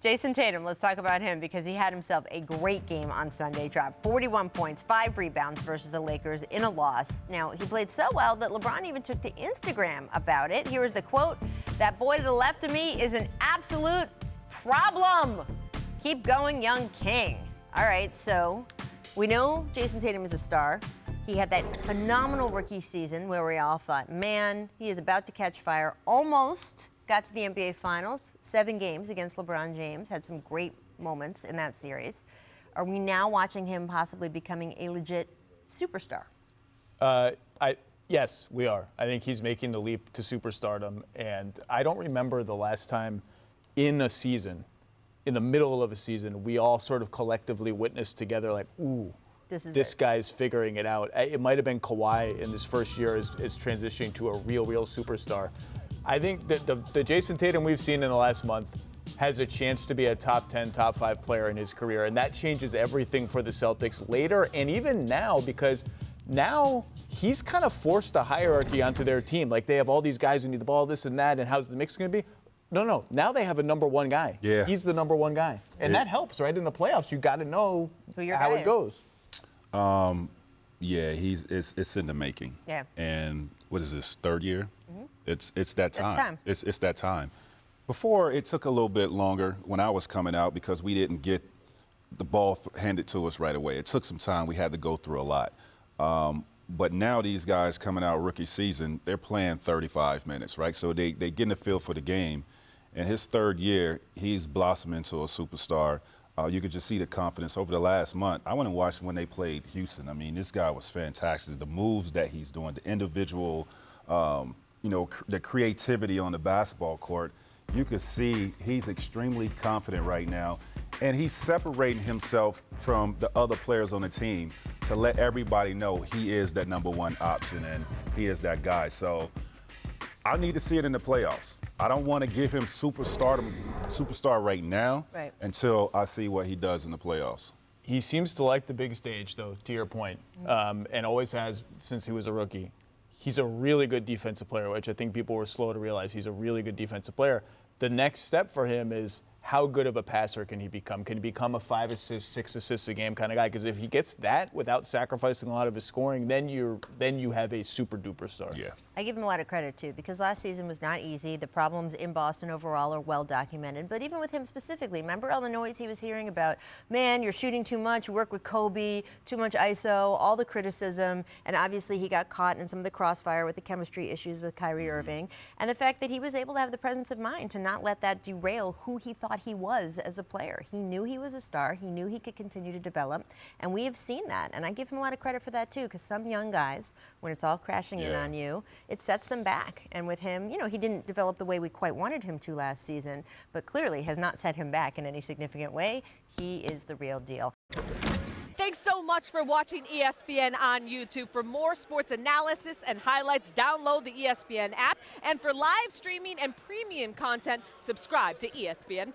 Jayson Tatum, let's talk about him because he had himself a great game on Sunday. Dropped 41 points, 5 rebounds versus the Lakers in a loss. Now, he played so well that LeBron even took to Instagram about it. Here is the quote: "That boy to the left of me is an absolute problem. Keep going, young king." All right, so we know Jayson Tatum is a star. He had that phenomenal rookie season where we all thought, man, he is about to catch fire. Almost got to the NBA Finals, 7 games against LeBron James, had some great moments in that series. Are we now watching him possibly becoming a legit superstar? Yes, we are. I think he's making the leap to superstardom, and I don't remember the last time in a season, in the middle of a season, we all sort of collectively witnessed together like, ooh, this guy's figuring it out. It might have been Kawhi in his first year is transitioning to a real superstar. I think that the Jayson Tatum we've seen in the last month has a chance to be a top 10, top 5 player in his career, and that changes everything for the Celtics later and even now, because now he's kind of forced a hierarchy onto their team. Like, they have all these guys who need the ball, this and that, and how's the mix going to be? No. Now they have a number one guy. Yeah. He's the number one guy. And that helps, right? In the playoffs, you got to know how it goes. Yeah, it's in the making. Yeah. And what is this, 3rd year? Mm-hmm. It's that time. It's that time. Before, it took a little bit longer when I was coming out because we didn't get the ball handed to us right away. It took some time. We had to go through a lot. But now these guys coming out rookie season, they're playing 35 minutes, right? So they get in the feel for the game. In his 3rd year, he's blossomed into a superstar. You could just see the confidence over the last month. I went and watched when they played Houston. I mean, this guy was fantastic. The moves that he's doing, the individual, the creativity on the basketball court. You could see he's extremely confident right now, and he's separating himself from the other players on the team to let everybody know he is that number one option and he is that guy. So I need to see it in the playoffs. I don't want to give him superstar right now until I see what he does in the playoffs. He seems to like the big stage, though, to your point, and always has since he was a rookie. He's a really good defensive player, which I think people were slow to realize. He's a really good defensive player. The next step for him is how good of a passer can he become? Can he become a 5 assists, 6 assists a game kind of guy? Because if he gets that without sacrificing a lot of his scoring, then you have a super duper star. Yeah. I give him a lot of credit, too, because last season was not easy. The problems in Boston overall are well documented. But even with him specifically, remember all the noise he was hearing about, man, you're shooting too much, you work with Kobe, too much ISO, all the criticism. And obviously he got caught in some of the crossfire with the chemistry issues with Kyrie Irving. And the fact that he was able to have the presence of mind to not let that derail who he thought he was as a player. He knew he was a star. He knew he could continue to develop. And we have seen that. And I give him a lot of credit for that, too, because some young guys, when it's all crashing in on you, it sets them back. And with him, he didn't develop the way we quite wanted him to last season, but clearly has not set him back in any significant way. He is the real deal. Thanks so much for watching ESPN on YouTube. For more sports analysis and highlights, download the ESPN app. And for live streaming and premium content, subscribe to ESPN+.